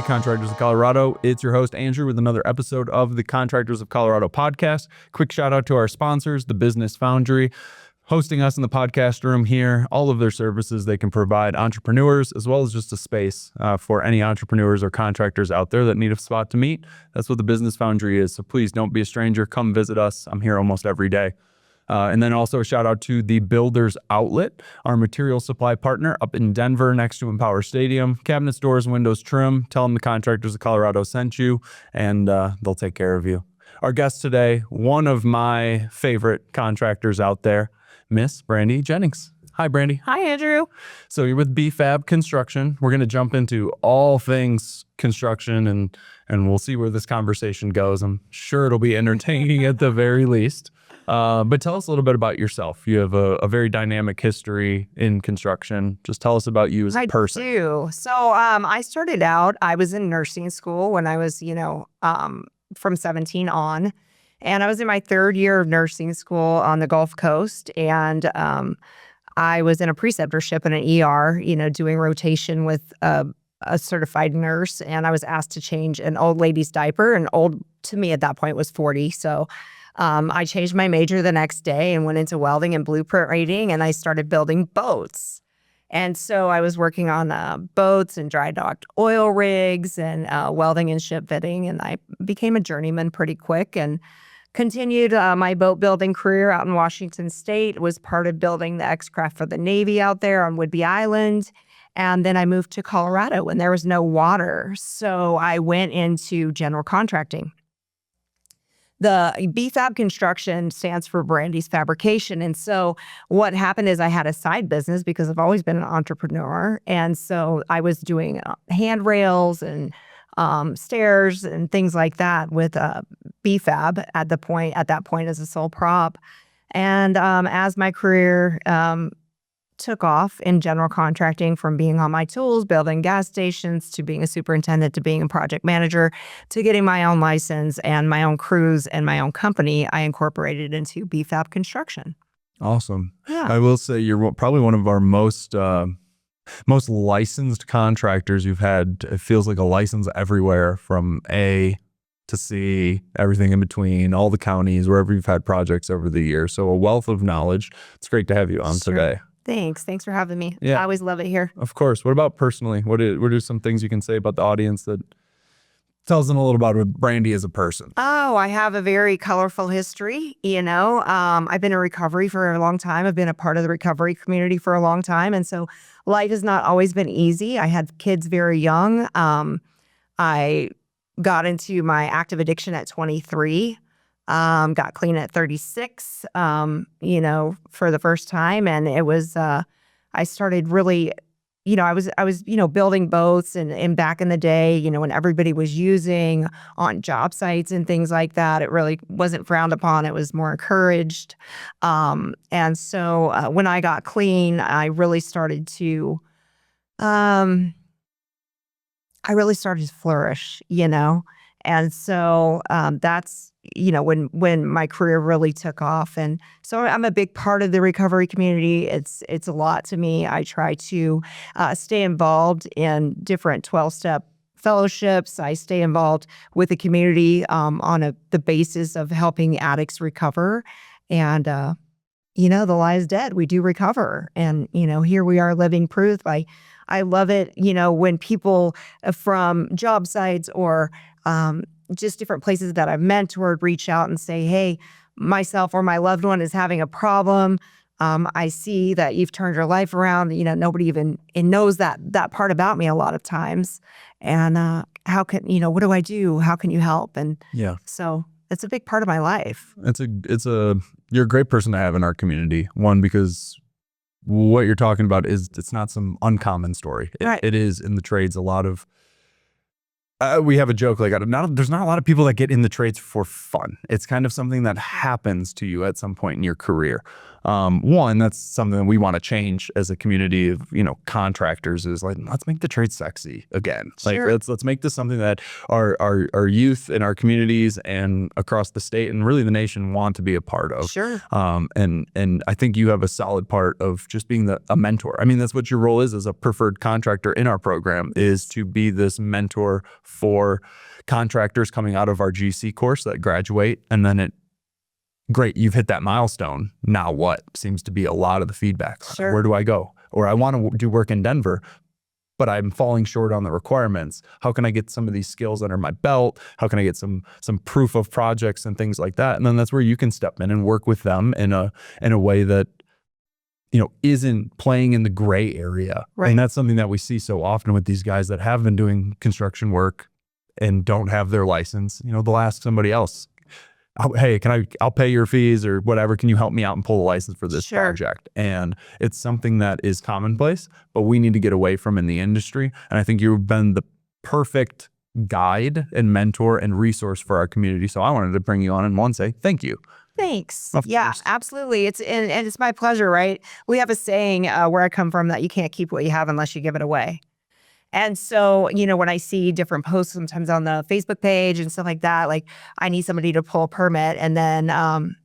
Contractors of Colorado. It's your host, Andrew, with another episode of the Contractors of Colorado Podcast. Quick shout out to our sponsors, the Business Foundry, hosting us in the podcast room here. All of their services they can provide entrepreneurs, as well as just a space for any entrepreneurs or contractors out there that need a spot to meet. That's what the Business Foundry is. So please don't be a stranger. Come visit us. I'm here almost every day. And then also a shout out to the Builders Outlet, our material supply partner up in Denver next to Empower Stadium. Cabinets, doors, windows, trim. Tell them the Contractors of Colorado sent you, and they'll take care of you. Our guest today, one of my favorite contractors out there, Miss Brandi Jennings. Hi, Brandy. Hi, Andrew. So you're with BFAB Construction. We're going to jump into all things construction, and we'll see where this conversation goes. I'm sure it'll be entertaining at the very least. But tell us a little bit about yourself. You have a very dynamic history in construction. Just tell us about you as a person. I do. So I started out, I was in nursing school when I was, from 17 on. And I was in my third year of nursing school on the Gulf Coast. And I was in a preceptorship in an ER, doing rotation with a certified nurse. And I was asked to change an old lady's diaper. And old to me at that point was 40. So I changed my major the next day and went into welding and blueprint reading, and I started building boats. And so I was working on boats and dry docked oil rigs and welding and ship fitting, and I became a journeyman pretty quick and continued my boat building career out in Washington State. Was part of building the X-Craft for the Navy out there on Whidbey Island. And then I moved to Colorado when there was no water. So I went into general contracting. The BFAB construction stands for Brandy's fabrication. And so what happened is I had a side business because I've always been an entrepreneur. And so I was doing handrails and stairs and things like that with BFAB at that point as a sole prop. And as my career took off in general contracting, from being on my tools, building gas stations, to being a superintendent, to being a project manager, to getting my own license and my own crews and my own company, I incorporated into BFAB construction. Awesome. Yeah. I will say you're probably one of our most licensed contractors you've had. It feels like a license everywhere from A to C, everything in between, all the counties, wherever you've had projects over the years. So a wealth of knowledge. It's great to have you on today. Thanks for having me. Yeah. I always love it here. Of course. What about personally? What are some things you can say about the audience that tells them a little about Brandi as a person? Oh, I have a very colorful history. I've been in recovery for a long time. I've been a part of the recovery community for a long time. And so life has not always been easy. I had kids very young. I got into my active addiction at 23. Got clean at 36, for the first time. And it was, I started really, I was building boats and back in the day, when everybody was using on job sites and things like that, it really wasn't frowned upon. It was more encouraged. And so when I got clean, I really started to flourish, And so that's, when my career really took off. And so I'm a big part of the recovery community. It's a lot to me. I try to stay involved in different 12-step fellowships. I stay involved with the community on the basis of helping addicts recover. And, the lie is dead. We do recover. And, here we are living proof. I love it, when people from job sites or just different places that I've mentored reach out and say, hey, myself or my loved one is having a problem. I see that you've turned your life around. Nobody even knows that part about me a lot of times. And how can, what do I do? How can you help? And yeah, so it's a big part of my life. You're a great person to have in our community. One, because what you're talking about it's not some uncommon story. Right. It is in the trades. A lot of, we have a joke like there's not a lot of people that get in the trades for fun. It's kind of something that happens to you at some point in your career. One, that's something that we want to change as a community of, contractors, is like, let's make the trade sexy again. Sure. Like let's make this something that our youth in our communities and across the state and really the nation want to be a part of. Sure. And I think you have a solid part of just being a mentor. I mean, that's what your role is as a preferred contractor in our program, is to be this mentor for contractors coming out of our GC course that graduate, and then great, you've hit that milestone. Now what? Seems to be a lot of the feedback. Sure. Where do I go? Or I want to do work in Denver, but I'm falling short on the requirements. How can I get some of these skills under my belt? How can I get some proof of projects and things like that? And then that's where you can step in and work with them in a way that isn't playing in the gray area. Right. And that's something that we see so often with these guys that have been doing construction work and don't have their license. They'll ask somebody else, hey, I'll pay your fees or whatever. Can you help me out and pull a license for this project? And it's something that is commonplace, but we need to get away from in the industry. And I think you've been the perfect guide and mentor and resource for our community. So I wanted to bring you on and say thank you. Thanks. Of Yeah, course. absolutely. And it's my pleasure, right? We have a saying where I come from that you can't keep what you have unless you give it away. And so, when I see different posts sometimes on the Facebook page and stuff like that, like I need somebody to pull a permit, and then,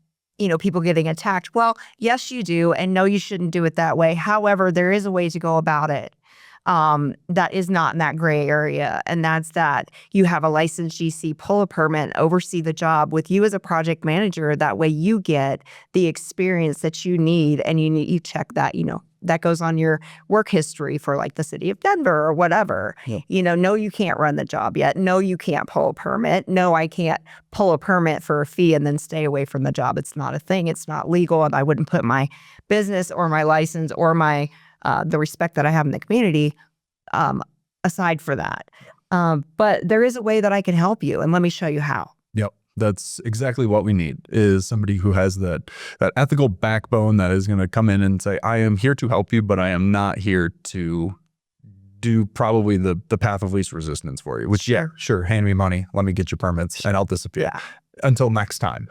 people getting attacked. Well, yes, you do. And no, you shouldn't do it that way. However, there is a way to go about it that is not in that gray area. And that's that you have a licensed GC, pull a permit, oversee the job with you as a project manager. That way you get the experience that you need, and you check that, that goes on your work history for like the city of Denver or whatever. Yeah. No, you can't run the job yet. No, you can't pull a permit. No, I can't pull a permit for a fee and then stay away from the job. It's not a thing. It's not legal. And I wouldn't put my business or my license or my the respect that I have in the community aside for that. But there is a way that I can help you, and let me show you how. Yep. That's exactly what we need, is somebody who has that ethical backbone that is going to come in and say, I am here to help you, but I am not here to do probably the path of least resistance for you, which, sure, hand me money, let me get your permits, and I'll disappear until next time.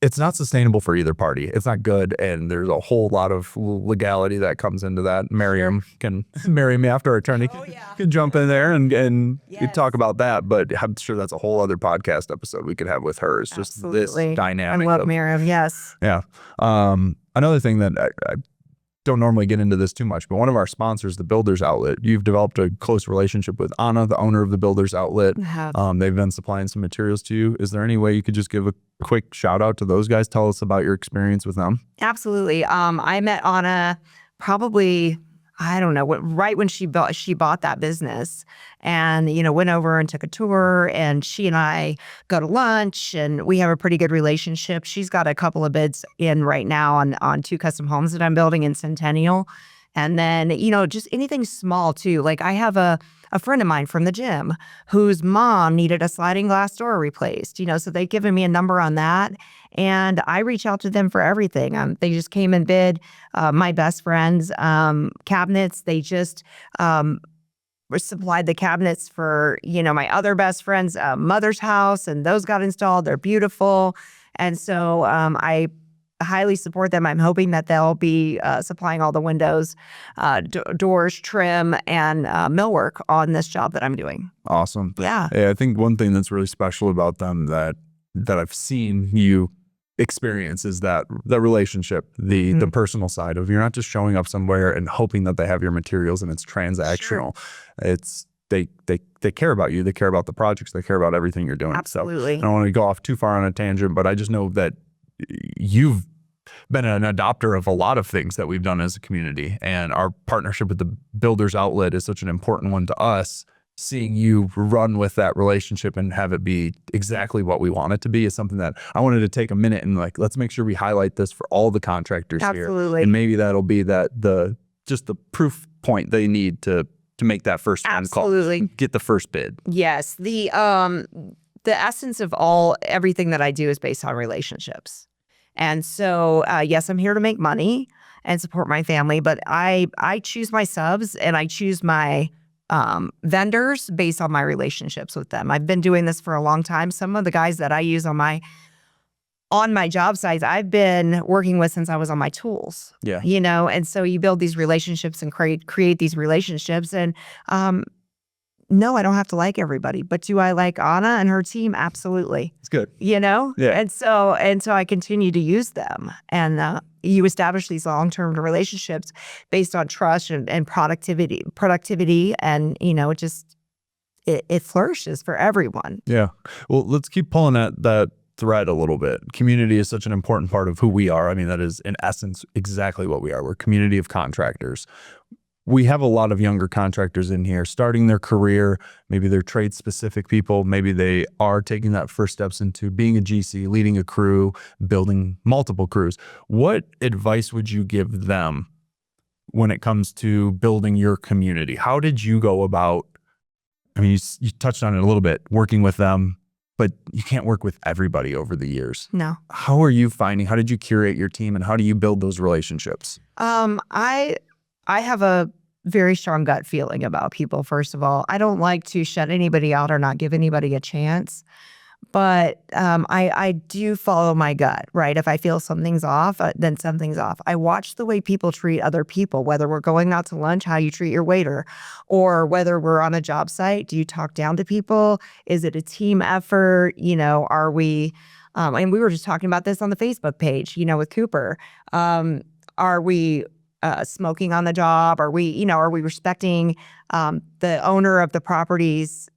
It's not sustainable for either party. It's not good, and there's a whole lot of legality that comes into that. Miriam can marry me after our attorney can jump in there and talk about that. But I'm sure that's a whole other podcast episode we could have with her. It's just this dynamic. I love Miriam. Yes. Yeah. Another thing that I don't normally get into this too much, but one of our sponsors, the Builders Outlet, you've developed a close relationship with Anna, the owner of the Builders Outlet. They've been supplying some materials to you. Is there any way you could just give a quick shout out to those guys? Tell us about your experience with them. Absolutely. I met Anna probably, I don't know, right when she bought that business, and went over and took a tour, and she and I go to lunch, and we have a pretty good relationship. She's got a couple of bids in right now on 2 custom homes that I'm building in Centennial. And then, just anything small too. Like I have a friend of mine from the gym whose mom needed a sliding glass door replaced, so they've given me a number on that. And I reach out to them for everything. They just came and bid my best friend's cabinets. They just supplied the cabinets for, my other best friend's mother's house, and those got installed. They're beautiful. And so I highly support them. I'm hoping that they'll be supplying all the windows, doors, trim, and millwork on this job that I'm doing. Awesome. Yeah. I think one thing that's really special about them that I've seen you experience is that the relationship, the personal side of, you're not just showing up somewhere and hoping that they have your materials and it's transactional. Sure. It's they care about you. They care about the projects. They care about everything you're doing. Absolutely. So I don't want to go off too far on a tangent, but I just know that you've been an adopter of a lot of things that we've done as a community, and our partnership with the Builders Outlet is such an important one to us. Seeing you run with that relationship and have it be exactly what we want it to be is something that I wanted to take a minute and let's make sure we highlight this for all the contractors here. Absolutely. And maybe that'll be the proof point they need to make that first phone call. Absolutely. Get the first bid. Yes. The essence of everything that I do is based on relationships. And so, yes, I'm here to make money and support my family, but I choose my subs and I choose my vendors based on my relationships with them. I've been doing this for a long time. Some of the guys that I use on on my job sites, I've been working with since I was on my tools. Yeah. And so you build these relationships and create these relationships. And no, I don't have to like everybody, but do I like Anna and her team? Absolutely. It's good. Yeah. And so I continue to use them. And you establish these long-term relationships based on trust and productivity. And, it flourishes for everyone. Yeah. Well, let's keep pulling at that thread a little bit. Community is such an important part of who we are. I mean, that is in essence exactly what we are. We're a community of contractors. We have a lot of younger contractors in here starting their career. Maybe they're trade specific people. Maybe they are taking that first steps into being a GC, leading a crew, building multiple crews. What advice would you give them when it comes to building your community? How did you go about, I mean, you touched on it a little bit, working with them, but you can't work with everybody over the years. No. How did you curate your team and how do you build those relationships? I have a very strong gut feeling about people, first of all. I don't like to shut anybody out or not give anybody a chance. But I do follow my gut, right? If I feel something's off, then something's off. I watch the way people treat other people, whether we're going out to lunch, how you treat your waiter, or whether we're on a job site. Do you talk down to people? Is it a team effort? Are we, and we were just talking about this on the Facebook page, with Cooper. Are we smoking on the job? Are we respecting the owner of the property's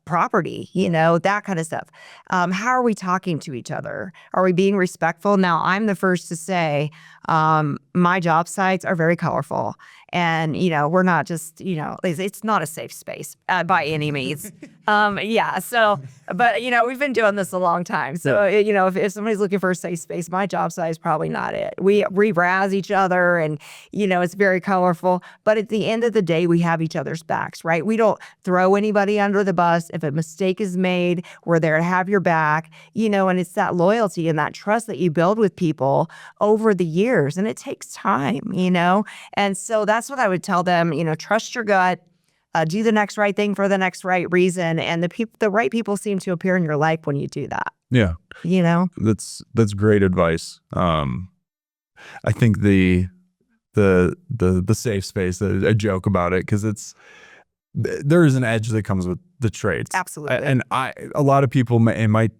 property, that kind of stuff. How are we talking to each other? Are we being respectful? Now, I'm the first to say my job sites are very colorful. And, we're not just, it's not a safe space by any means. So, but, we've been doing this a long time. So, if somebody's looking for a safe space, my job site is probably not it. We razz each other and, it's very colorful. But at the end of the day, we have each other's backs, right? We don't throw anybody under the bus. If a mistake is made, we're there to have your back, and it's that loyalty and that trust that you build with people over the years. And it takes time, and so that's what I would tell them, trust your gut, do the next right thing for the next right reason. And the right people seem to appear in your life when you do that. Yeah. That's great advice. I think the safe space, a joke about it, because there is an edge that comes with the trades. Absolutely. And a lot of people, it might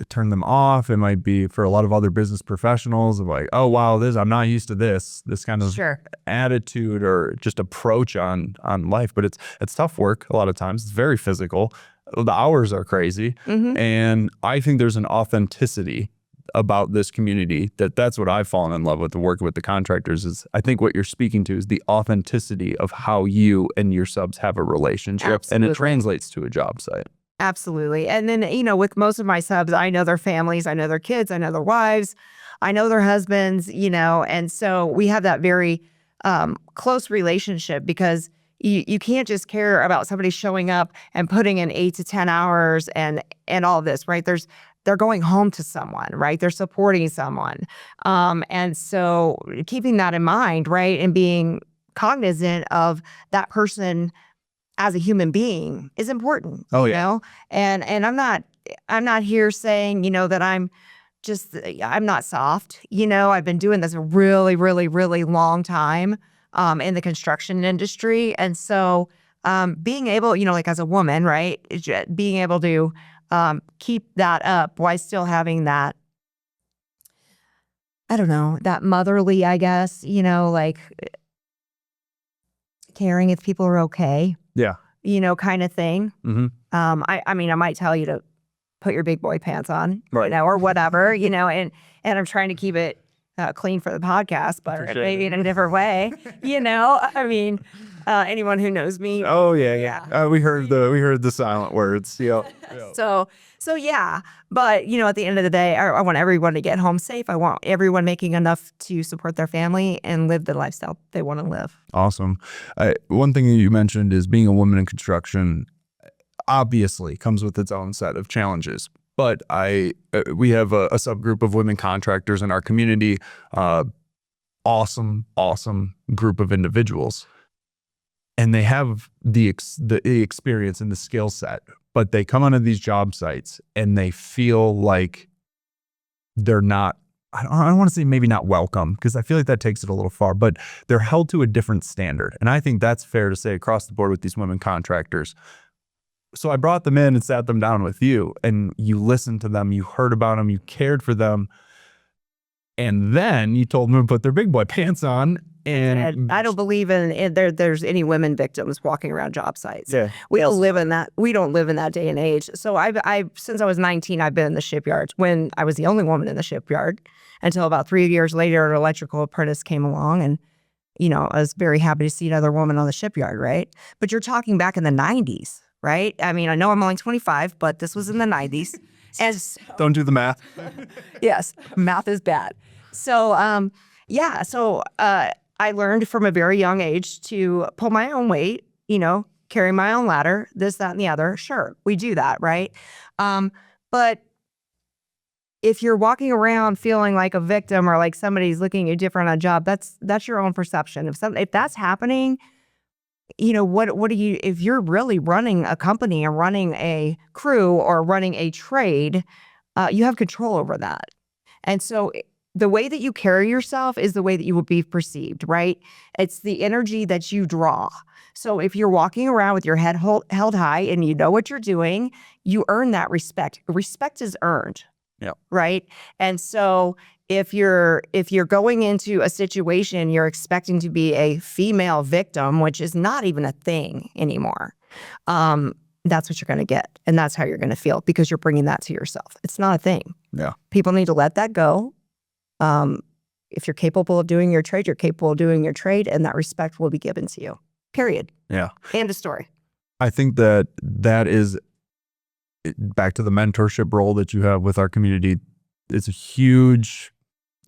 turn them off. It might be for a lot of other business professionals of like, oh, wow, I'm not used to this kind of attitude or just approach on life. But it's tough work a lot of times. It's very physical. The hours are crazy. Mm-hmm. And I think there's an authenticity about this community that's what I've fallen in love with, the work with the contractors is I think what you're speaking to is the authenticity of how you and your subs have a relationship. Absolutely. And it translates to a job site. Absolutely. And then, with most of my subs, I know their families, I know their kids, I know their wives, I know their husbands, and so we have that very close relationship because you can't just care about somebody showing up and putting in 8 to 10 hours and all this, right? They're going home to someone, right? They're supporting someone. And so keeping that in mind, right? And being cognizant of that person as a human being is important. Oh, yeah. And I'm not here saying, that I'm not soft. I've been doing this a really, really, really long time in the construction industry. And so being able, like as a woman, right, being able to keep that up while still having that, I don't know, that motherly, I guess, like caring if people are okay. Yeah. Kind of thing. Mm-hmm. I might tell you to put your big boy pants on, right, or whatever, and I'm trying to keep it clean for the podcast, but maybe in a different way, anyone who knows me. Oh yeah. We heard the silent words. Yeah. So yeah, but at the end of the day, I want everyone to get home safe. I want everyone making enough to support their family and live the lifestyle they want to live. Awesome. One thing you mentioned is being a woman in construction obviously comes with its own set of challenges. But we have a subgroup of women contractors in our community, awesome group of individuals. And they have the experience and the skill set, but they come onto these job sites and they feel like they're not, I don't want to say maybe not welcome, because I feel like that takes it a little far, but they're held to a different standard. And I think that's fair to say across the board with these women contractors. So I brought them in and sat them down with you, and you listened to them, you heard about them, you cared for them. And then you told them to put their big boy pants on. And I don't believe there's any women victims walking around job sites. Yeah. We don't live in that day and age. So I since I was 19, I've been in the shipyards, when I was the only woman in the shipyard, until about 3 years later, an electrical apprentice came along, and I was very happy to see another woman on the shipyard, right? But you're talking back in the 90s, right? I mean, I know I'm only 25, but this was in the 90s. And don't do the math. Yes, math is bad. So I learned from a very young age to pull my own weight, carry my own ladder, this, that, and the other. Sure, we do that, right? But if you're walking around feeling like a victim, or like somebody's looking at you different on a job, that's your own perception. If that's happening, what do you, if you're really running a company and running a crew or running a trade, you have control over that. And so the way that you carry yourself is the way that you will be perceived, right? It's the energy that you draw. So if you're walking around with your head held high and you know what you're doing, you earn that respect. Respect is earned. Yeah. Right. And so if you're going into a situation, you're expecting to be a female victim, which is not even a thing anymore. That's what you're going to get. And that's how you're going to feel, because you're bringing that to yourself. It's not a thing. Yeah. People need to let that go. If you're capable of doing your trade, you're capable of doing your trade, and that respect will be given to you. Period. Yeah. End of story. I think that is back to the mentorship role that you have with our community. It's a huge,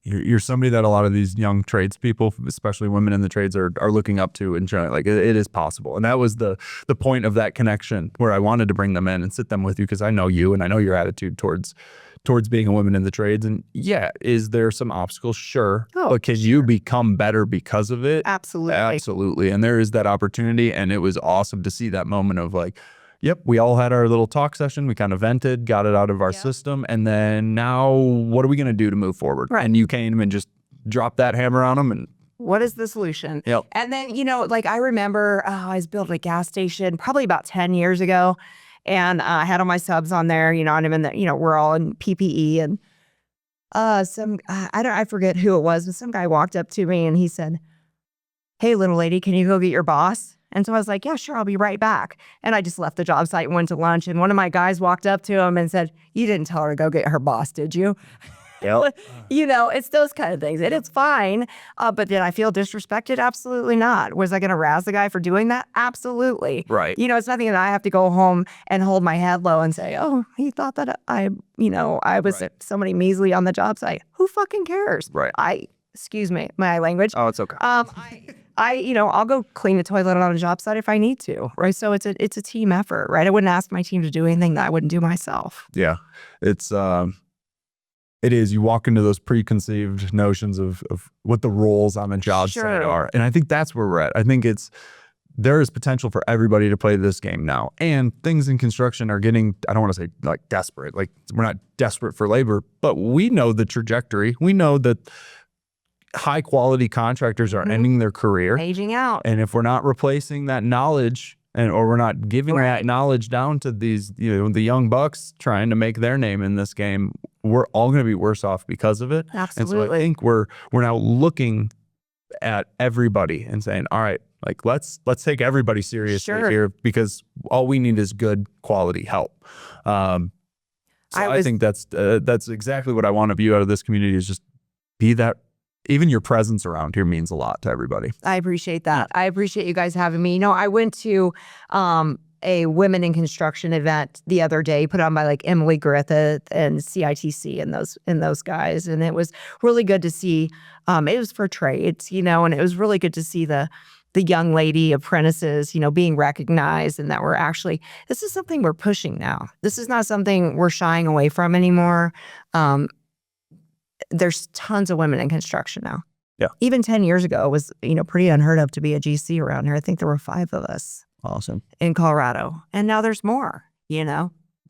you're somebody that a lot of these young tradespeople, especially women in the trades, are looking up to, and trying, like, it is possible. And that was the point of that connection, where I wanted to bring them in and sit them with you, because I know you and I know your attitude towards being a woman in the trades. And yeah, is there some obstacles? Sure. But can you become better because of it? Absolutely. Absolutely. And there is that opportunity. And it was awesome to see that moment of like, yep, we all had our little talk session. We kind of vented, got it out of our system. And then now what are we going to do to move forward? Right. And you came and just dropped that hammer on them. And what is the solution? Yep. And then, like I remember I was building a gas station probably about 10 years ago. And I had all my subs on there, and I'm in the, we're all in PPE, and I forget who it was, but some guy walked up to me and he said, "Hey, little lady, can you go get your boss?" And so I was like, "Yeah, sure, I'll be right back." And I just left the job site and went to lunch. And one of my guys walked up to him and said, "You didn't tell her to go get her boss, did you?" Yep. It's those kind of things. And it's fine. But did I feel disrespected? Absolutely not. Was I going to razz the guy for doing that? Absolutely. Right. It's nothing that I have to go home and hold my head low and say, "Oh, he thought that I was somebody measly on the job site." Who fucking cares? Right. Excuse me, my language. Oh, it's okay. I'll go clean the toilet on a job site if I need to, right? So it's a team effort, right? I wouldn't ask my team to do anything that I wouldn't do myself. Yeah. It is. You walk into those preconceived notions of what the roles on the job site are. And I think that's where we're at. I think there is potential for everybody to play this game now. And things in construction are getting, I don't want to say like desperate. Like, we're not desperate for labor, but we know the trajectory. We know that high quality contractors are ending their career. Aging out. And if we're not replacing that knowledge, or we're not giving that knowledge down to these, the young bucks trying to make their name in this game, we're all going to be worse off because of it. Absolutely. And so I think we're now looking at everybody and saying, all right, like let's take everybody seriously here, because all we need is good quality help. I think that's exactly what I want of you out of this community, is just be that. Even your presence around here means a lot to everybody. I appreciate that. I appreciate you guys having me. I went to a women in construction event the other day, put on by like Emily Griffith and CITC and those guys. And it was really good to see, it was for trades, and it was really good to see the young lady apprentices, being recognized, and that this is something we're pushing now. This is not something we're shying away from anymore. There's tons of women in construction now. Yeah. Even 10 years ago, it was, pretty unheard of to be a GC around here. I think there were 5 of us. Awesome. In Colorado. And now there's more,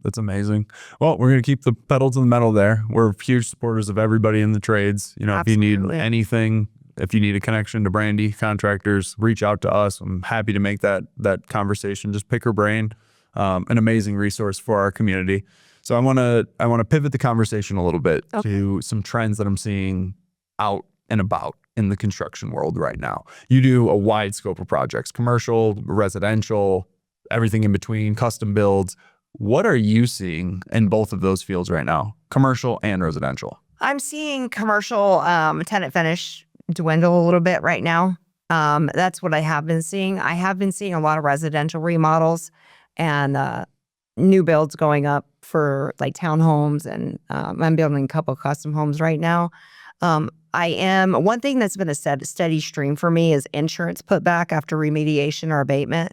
That's amazing. Well, we're going to keep the pedal to the metal there. We're huge supporters of everybody in the trades. You know, Absolutely. if you need anything, if you need a connection to Brandy contractors, reach out to us. I'm happy to make that conversation. Just pick her brain. An amazing resource for our community. So I want to pivot the conversation a little bit to some trends that I'm seeing out and about in the construction world right now. You do a wide scope of projects, commercial, residential, everything in between, custom builds. What are you seeing in both of those fields right now, commercial and residential? I'm seeing commercial tenant finish dwindle a little bit right now. That's what I have been seeing. I have been seeing a lot of residential remodels and new builds going up for like townhomes, and I'm building a couple custom homes right now. One thing that's been a steady stream for me is insurance put back after remediation or abatement.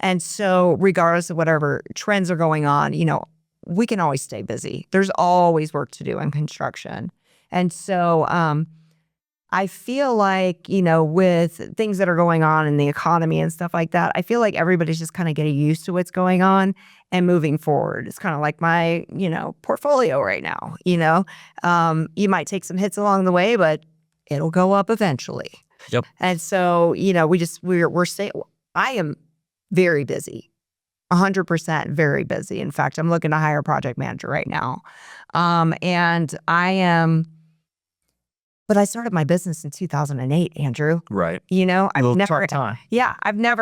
And so regardless of whatever trends are going on, you know, we can always stay busy. There's always work to do in construction. And so I feel like, you know, with things that are going on in the economy and stuff like that, I feel like everybody's just kind of getting used to what's going on and moving forward. It's kind of like my, you know, portfolio right now, you know. You might take some hits along the way, but it'll go up eventually. Yep. And so, you know, I am very busy, 100% very busy. In fact, I'm looking to hire a project manager right now. But I started my business in 2008, Andrew. Right. You know, I've never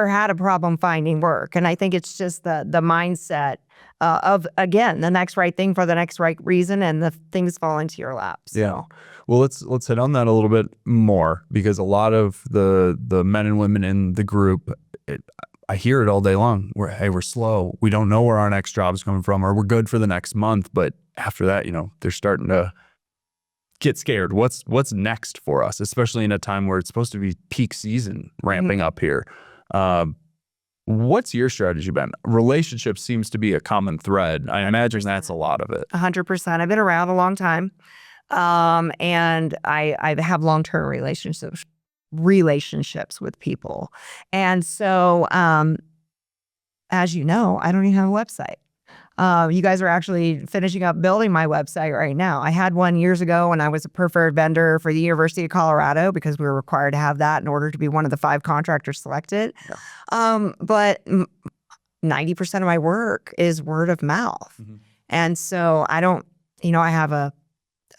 had a problem finding work. And I think it's just the mindset of, again, the next right thing for the next right reason, and the things fall into your lap. So. Yeah. Well, let's hit on that a little bit more, because a lot of the men and women in the group, I hear it all day long. We're slow. We don't know where our next job's coming from, or we're good for the next month. But after that, you know, they're starting to get scared. What's next for us, especially in a time where it's supposed to be peak season ramping up here. What's your strategy been? Relationships seems to be a common thread. I imagine that's a lot of it. 100%. I've been around a long time. And I have long-term relationships with people. And so, as you know, I don't even have a website. You guys are actually finishing up building my website right now. I had one years ago when I was a preferred vendor for the University of Colorado, because we were required to have that in order to be one of the 5 contractors selected. Yeah. But 90% of my work is word of mouth. Mm-hmm. And so I have a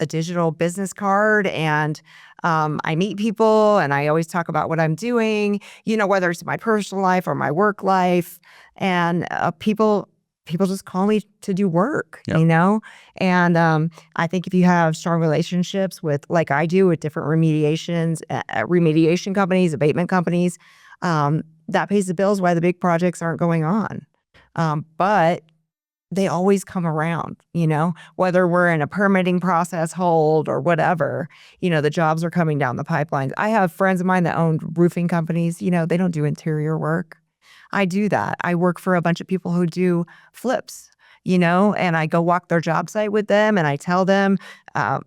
digital business card, and I meet people, and I always talk about what I'm doing, you know, whether it's my personal life or my work life. And people just call me to do work, yep. You know? And I think if you have strong relationships with, like I do, with different remediation companies, abatement companies, that pays the bills while the big projects aren't going on. But they always come around, you know, whether we're in a permitting process hold or whatever, you know, the jobs are coming down the pipelines. I have friends of mine that own roofing companies, you know, they don't do interior work. I do that. I work for a bunch of people who do flips, you know, and I go walk their job site with them, and I tell them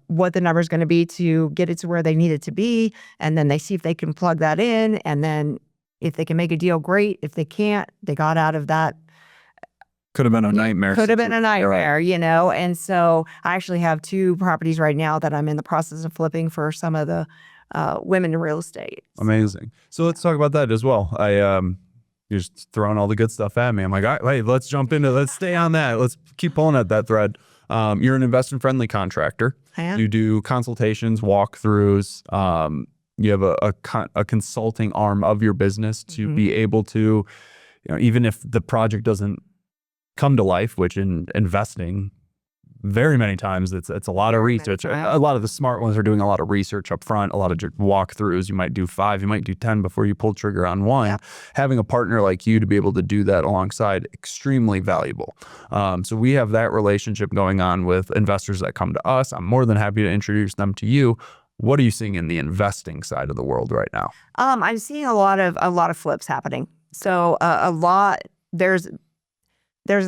what the number's going to be to get it to where they need it to be. And then they see if they can plug that in. And then if they can make a deal, great. If they can't, they got out of that. Could have been a nightmare. You know. And so I actually have 2 properties right now that I'm in the process of flipping for some of the women in real estate. Amazing. So let's talk about that as well. You're just throwing all the good stuff at me. I'm like, all right, hey, let's stay on that. Let's keep pulling at that thread. You're an investment-friendly contractor. I am. You do consultations, walkthroughs. You have a consulting arm of your business to mm-hmm. be able to, you know, even if the project doesn't come to life, which in investing, very many times it's a lot of research. A lot of the smart ones are doing a lot of research up front, a lot of walkthroughs. You might do 5, you might do 10 before you pull trigger on one. Yeah. Having a partner like you to be able to do that alongside, extremely valuable. So we have that relationship going on with investors that come to us. I'm more than happy to introduce them to you. What are you seeing in the investing side of the world right now? I'm seeing a lot of flips happening. So there's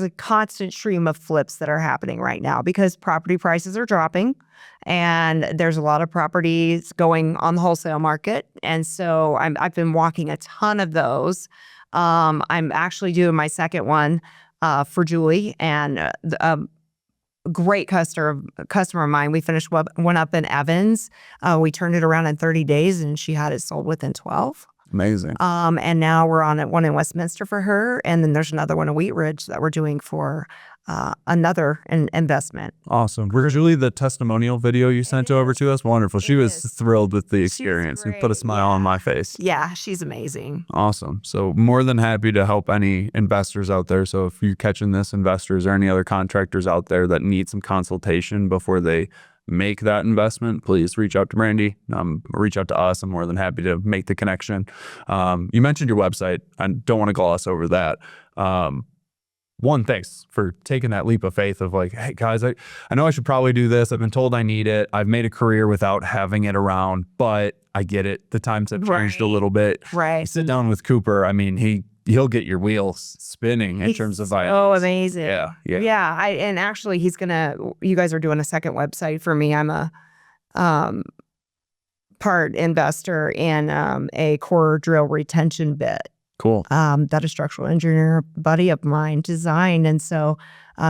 a constant stream of flips that are happening right now because property prices are dropping, and there's a lot of properties going on the wholesale market. And so I've been walking a ton of those. I'm actually doing my second one for Julie, and a great customer of mine. We finished one up in Evans. We turned it around in 30 days, and she had it sold within 12. Amazing. And now we're on one in Westminster for her, and then there's another one in Wheat Ridge that we're doing for another investment. Awesome. Was Julie the testimonial video you sent over to us? Wonderful. She was thrilled with the experience and put a smile on my face. Yeah, she's amazing. Awesome. So more than happy to help any investors out there. So if you're catching this, investors or any other contractors out there that need some consultation before they make that investment, please reach out to Brandy. Reach out to us. I'm more than happy to make the connection. You mentioned your website. I don't want to gloss over that. One, thanks for taking that leap of faith of like, hey guys, I know I should probably do this. I've been told I need it. I've made a career without having it around, but I get it. The times have changed a little bit. Right. You sit down with Cooper. I mean, he'll get your wheels spinning in terms of ideas. Oh, amazing. Yeah. And actually you guys are doing a second website for me. I'm a part investor in a core drill retention bit. Cool. That a structural engineer buddy of mine designed. And so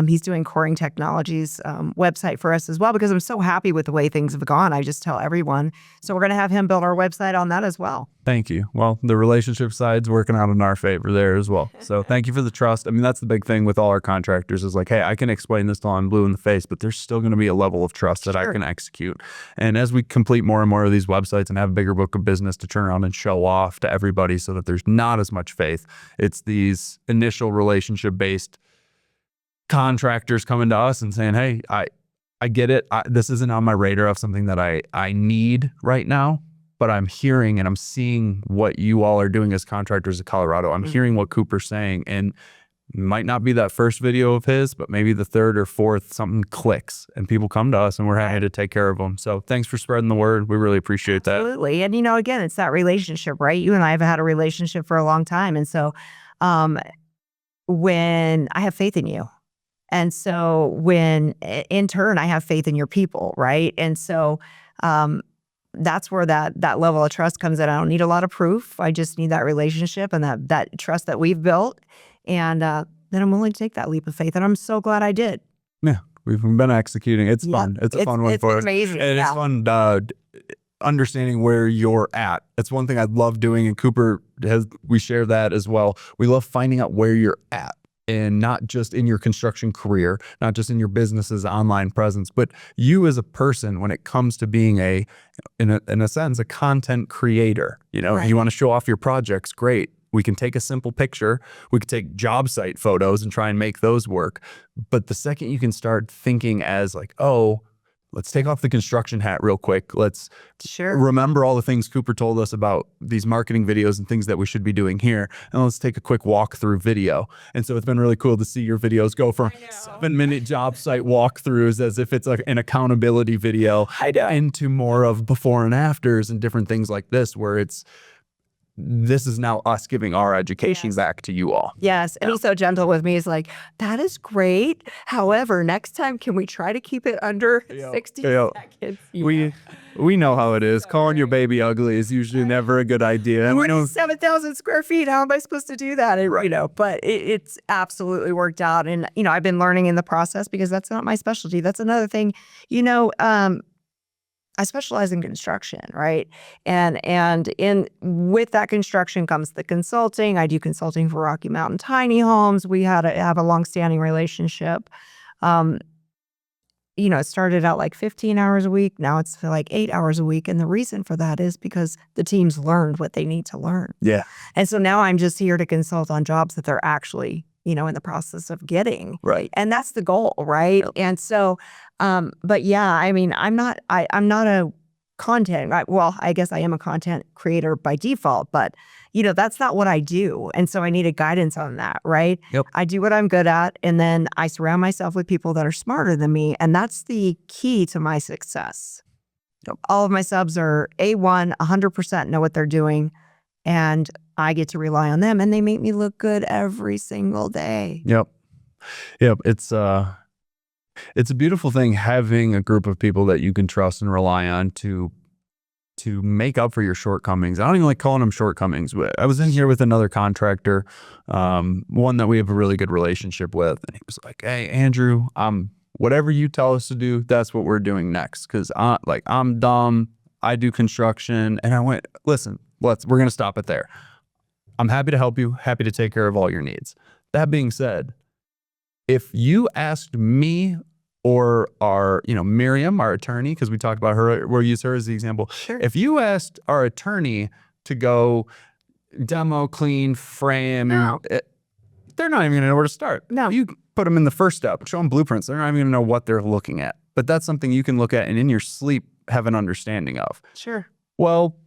he's doing Coring Technologies website for us as well, because I'm so happy with the way things have gone. I just tell everyone. So we're going to have him build our website on that as well. Thank you. Well, the relationship side's working out in our favor there as well. So thank you for the trust. I mean, that's the big thing with all our contractors is like, hey, I can explain this till I'm blue in the face, but there's still going to be a level of trust that I can execute. And as we complete more and more of these websites and have a bigger book of business to turn around and show off to everybody so that there's not as much faith, it's these initial relationship-based contractors coming to us and saying, hey, I get it. This isn't on my radar of something that I need right now, but I'm hearing and I'm seeing what you all are doing as Contractors of Colorado. I'm hearing what Cooper's saying, and might not be that first video of his, but maybe the third or fourth, something clicks and people come to us and we're happy to take care of them. So thanks for spreading the word. We really appreciate that. Absolutely. And again, it's that relationship, right? You and I have had a relationship for a long time. And so when I have faith in you, and so when in turn, I have faith in your people, right? And so that's where that level of trust comes in. I don't need a lot of proof. I just need that relationship and that trust that we've built. And then I'm willing to take that leap of faith. And I'm so glad I did. Yeah, we've been executing. It's fun. It's a fun one for us. It's amazing. And it's fun understanding where you're at. That's one thing I love doing. And Cooper, we share that as well. We love finding out where you're at. And not just in your construction career, not just in your business's online presence, but you as a person when it comes to being in a sense, a content creator. You want to show off your projects, great. We can take a simple picture. We could take job site photos and try and make those work. But the second you can start thinking as like, oh, let's take off the construction hat real quick. Let's remember all the things Cooper told us about these marketing videos and things that we should be doing here. And let's take a quick walkthrough video. And so it's been really cool to see your videos go from 7-minute job site walkthroughs as if it's like an accountability video into more of before and afters and different things like this, where this is now us giving our education back to you all. Yes. And he's so gentle with me. He's like, that is great. However, next time, can we try to keep it under 60 seconds? We know how it is. Calling your baby ugly is usually never a good idea. And we know 7,000 square feet. How am I supposed to do that? And, but it's absolutely worked out. And, I've been learning in the process because that's not my specialty. That's another thing, I specialize in construction, right? And with that construction comes the consulting. I do consulting for Rocky Mountain Tiny Homes. We have a longstanding relationship. It started out like 15 hours a week. Now it's like 8 hours a week. And the reason for that is because the team's learned what they need to learn. Yeah. And so now I'm just here to consult on jobs that they're actually, in the process of getting. Right. And that's the goal, right? Yep. And so, but yeah, I mean, I'm not a content, well, I guess I am a content creator by default, but that's not what I do. And so I needed guidance on that, right? Yep. I do what I'm good at, and then I surround myself with people that are smarter than me, and that's the key to my success. Yep. All of my subs are A1, 100% know what they're doing, and I get to rely on them, and they make me look good every single day. Yep. It's a beautiful thing having a group of people that you can trust and rely on to to make up for your shortcomings. I don't even like calling them shortcomings, but I was in here with another contractor, one that we have a really good relationship with. And he was like, hey, Andrew, whatever you tell us to do, that's what we're doing next. Cause I'm dumb. I do construction. And I went, listen, we're going to stop it there. I'm happy to help you, happy to take care of all your needs. That being said, if you asked me or our, Miriam, our attorney, because we talked about her, we'll use her as the example. Sure. If you asked our attorney to go demo, clean, frame, they're not even going to know where to start. No. You put them in the first step, show them blueprints. They're not even going to know what they're looking at. But that's something you can look at and in your sleep have an understanding of. Sure. Well,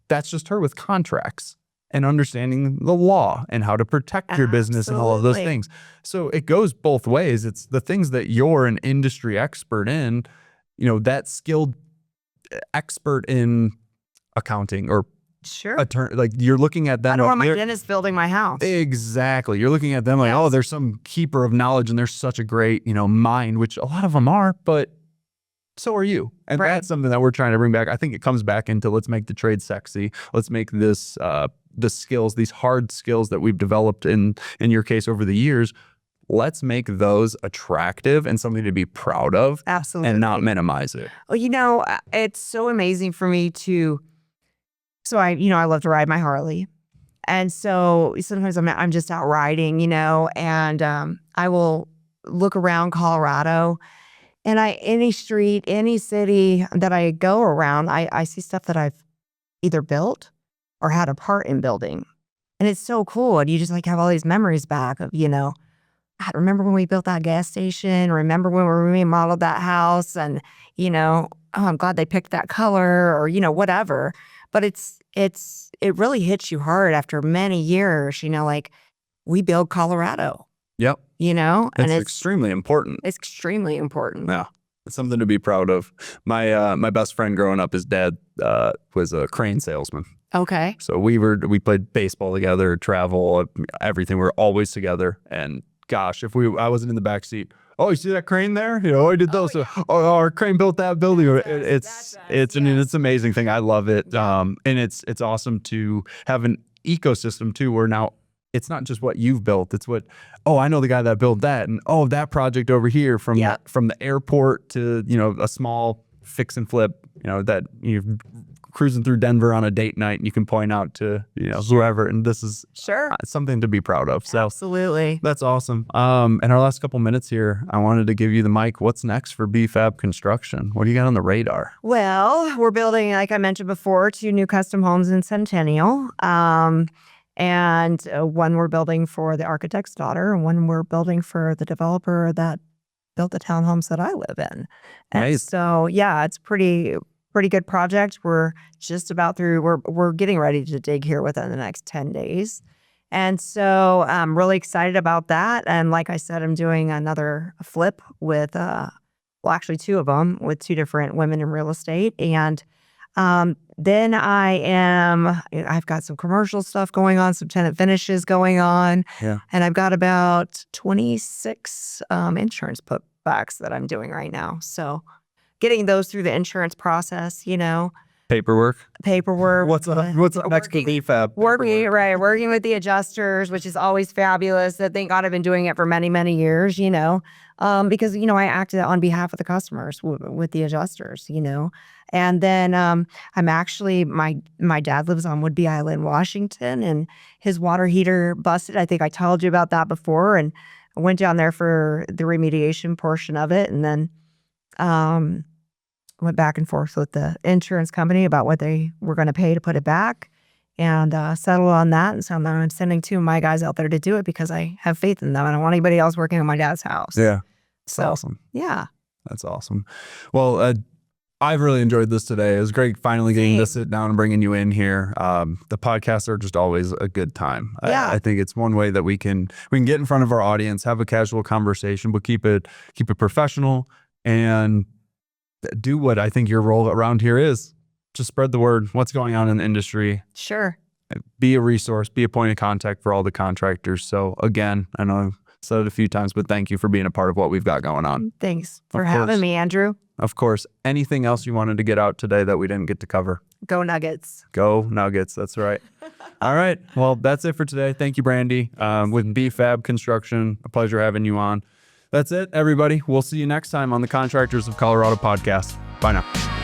that's just her with contracts and understanding the law and how to protect your business and all of those things. So it goes both ways. It's the things that you're an industry expert in, that skilled expert in accounting or attorney, like you're looking at them. I don't want my dentist building my house. Exactly. You're looking at them like, oh, there's some keeper of knowledge and there's such a great, mind, which a lot of them are, but so are you. And that's something that we're trying to bring back. I think it comes back into let's make the trade sexy. Let's make this, the skills, these hard skills that we've developed in your case over the years, let's make those attractive and something to be proud of. Absolutely. And not minimize it. Well, it's so amazing for me so I love to ride my Harley. And so sometimes I'm just out riding, and I will look around Colorado and any street, any city that I go around, I see stuff that I've either built or had a part in building. And it's so cool. And you just have all these memories back of, I remember when we built that gas station, remember when we remodeled that house and, I'm glad they picked that color or, whatever. But it really hits you hard after many years, we build Colorado. Yep. And it's extremely important. It's extremely important. Yeah. It's something to be proud of. My best friend growing up, his dad was a crane salesman. Okay. So we played baseball together, travel, everything. We were always together. And gosh, I wasn't in the back seat. Oh, you see that crane there? I did those. Oh, our crane built that building. It's an amazing thing. I love it. Yeah. And it's awesome to have an ecosystem too, where now it's not just what you've built. It's I know the guy that built that, and that project over here from the airport to a small fix and flip. That you're cruising through Denver on a date night, and you can point out to whoever, and this is something to be proud of. So absolutely, that's awesome. In our last couple minutes here, I wanted to give you the mic. What's next for BFAB Construction? What do you got on the radar? Well, we're building, like I mentioned before, 2 new custom homes in Centennial. And one we're building for the architect's daughter, and one we're building for the developer that built the townhomes that I live in. And nice. So it's pretty good project. We're just about through. We're getting ready to dig here within the next 10 days. And so I'm really excited about that. And like I said, I'm doing another flip with, actually 2 of them with 2 different women in real estate. And then I've got some commercial stuff going on, some tenant finishes going on. Yeah. And I've got about 26 insurance putbacks that I'm doing right now. So getting those through the insurance process, Paperwork. What's up next to BFAB? Working with the adjusters, which is always fabulous. Thank God I've been doing it for many, many years, because, I acted on behalf of the customers with the adjusters, And then I'm actually, my dad lives on Woodby Island, Washington, and his water heater busted. I think I told you about that before. And I went down there for the remediation portion of it, and then went back and forth with the insurance company about what they were going to pay to put it back, and settled on that. And so now I'm sending 2 of my guys out there to do it because I have faith in them. I don't want anybody else working on my dad's house. Yeah. That's awesome. Yeah. That's awesome. Well, I've really enjoyed this today. It was great finally getting to sit down and bringing you in here. The podcasts are just always a good time. Yeah. I think it's one way that we can get in front of our audience, have a casual conversation, but keep it professional and do what I think your role around here is. Just spread the word. What's going on in the industry? Sure. Be a resource, be a point of contact for all the contractors. So again, I know I've said it a few times, but thank you for being a part of what we've got going on. Thanks for having me, Andrew. of course, anything else you wanted to get out today that we didn't get to cover? Go Nuggets. Go Nuggets. That's right. All right. Well, that's it for today. Thank you, Brandy, with BFAB Construction. A pleasure having you on. That's it, everybody. We'll see you next time on the Contractors of Colorado podcast. Bye now.